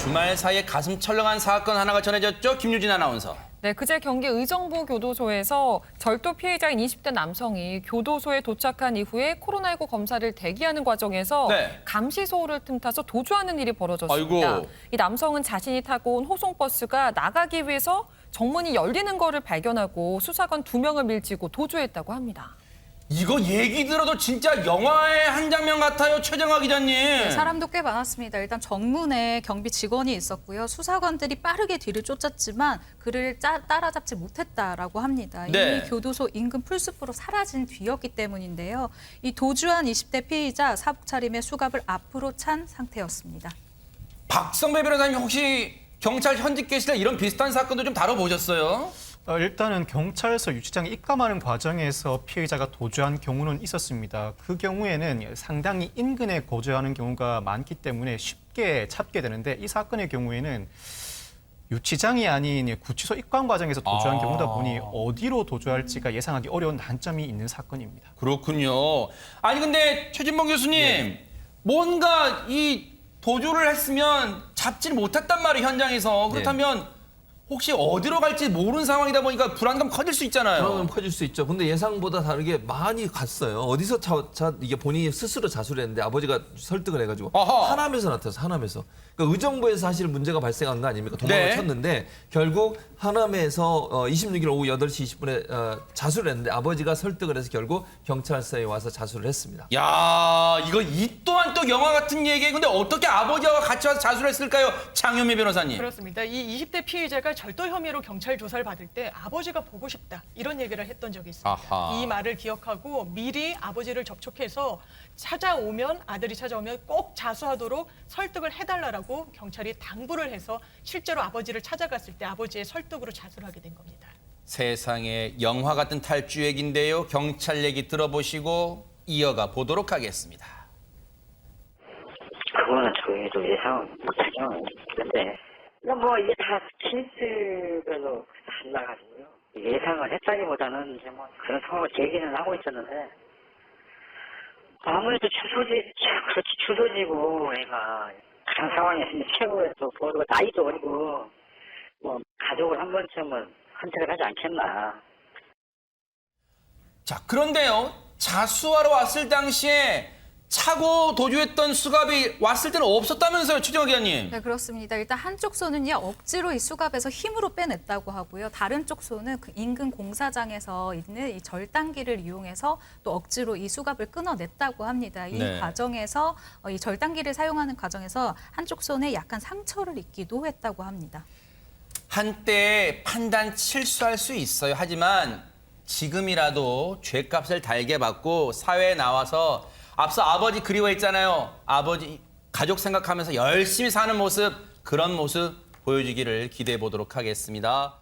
주말 사이에 가슴 철렁한 사건 하나가 전해졌죠. 김유진 아나운서. 네, 그제 경기 의정부 교도소에서 절도 피해자인 20대 남성이 교도소에 도착한 이후에 코로나19 검사를 대기하는 과정에서 네. 감시소를 틈타서 도주하는 일이 벌어졌습니다. 아이고. 이 남성은 자신이 타고 온 호송버스가 나가기 위해서 정문이 열리는 거를 발견하고 수사관 2명을 밀치고 도주했다고 합니다. 이거 얘기 들어도 진짜 영화의 한 장면 같아요. 최정화 기자님. 네, 사람도 꽤 많았습니다. 일단 정문에 경비 직원이 있었고요. 수사관들이 빠르게 뒤를 쫓았지만 그를 따라잡지 못했다라고 합니다. 네. 이미 교도소 인근 풀숲으로 사라진 뒤였기 때문인데요. 이 도주한 20대 피의자 사복 차림의 수갑을 앞으로 찬 상태였습니다. 박성배 변호사님 혹시 경찰 현직 계실 때 이런 비슷한 사건도 좀 다뤄보셨어요? 일단은 경찰서 유치장에 입감하는 과정에서 피해자가 도주한 경우는 있었습니다. 그 경우에는 상당히 인근에 거주하는 경우가 많기 때문에 쉽게 찾게 되는데 이 사건의 경우에는 유치장이 아닌 구치소 입감 과정에서 도주한 경우다 보니 어디로 도주할지가 예상하기 어려운 단점이 있는 사건입니다. 그렇군요. 아니 근데 최진봉 교수님 뭔가 이 도주를 했으면 잡지를 못했단 말이에요, 현장에서. 그렇다면 혹시 어디로 갈지 모르는 상황이다 보니까 불안감 커질 수 있잖아요. 불안감 커질 수 있죠. 근데 예상보다 다르게 많이 갔어요. 어디서 이게 본인이 스스로 자수를 했는데 아버지가 설득을 해가지고 어허. 하남에서 나타났어. 하남에서. 그러니까 의정부에서 사실 문제가 발생한 거 아닙니까? 도망을 네. 쳤는데 결국 하남에서 26일 오후 8시 20분에 자수를 했는데 아버지가 설득을 해서 결국 경찰서에 와서 자수를 했습니다. 야, 이거 이 또한 또 영화 같은 얘기에 근데 어떻게 아버지와 같이 와서 자수를 했을까요? 장현미 변호사님. 그렇습니다. 이 20대 피의자가 절도 혐의로 경찰 조사를 받을 때 아버지가 보고 싶다 이런 얘기를 했던 적이 있습니다. 아하. 이 말을 기억하고 미리 아버지를 접촉해서 아들이 찾아오면 꼭 자수하도록 설득을 해달라고 경찰이 당부를 해서 실제로 아버지를 찾아갔을 때 아버지의 설득으로 자수를 하게 된 겁니다. 세상에 영화 같은 탈주 얘기인데요. 경찰 얘기 들어보시고 이어가 보도록 하겠습니다. 그거는 저희도 예상 못하죠. 근데 뭐 이게 다 케이스별로 달라가지고요. 예상을 했다기보다는 이제 뭐 그런 상황을 제기는 하고 있었는데 아무래도 주소지고 애가 그런 상황이었으면 최고의 또 보호가 나이도 어리고 뭐 가족을 한 번쯤은 헌책을 하지 않겠나. 자, 그런데요. 자수하러 왔을 당시에 차고 도주했던 수갑이 왔을 때는 없었다면서요, 최정화 기자님. 네, 그렇습니다. 일단 한쪽 손은요, 억지로 이 수갑에서 힘으로 빼냈다고 하고요. 다른 쪽 손은 그 인근 공사장에서 있는 이 절단기를 이용해서 또 억지로 이 수갑을 끊어냈다고 합니다. 이 네. 과정에서 이 절단기를 사용하는 과정에서 한쪽 손에 약간 상처를 입기도 했다고 합니다. 한때 판단 실수할 수 있어요. 하지만 지금이라도 죄값을 달게 받고 사회에 나와서 앞서 아버지 그리워했잖아요. 아버지 가족 생각하면서 열심히 사는 모습, 그런 모습 보여주기를 기대해 보도록 하겠습니다.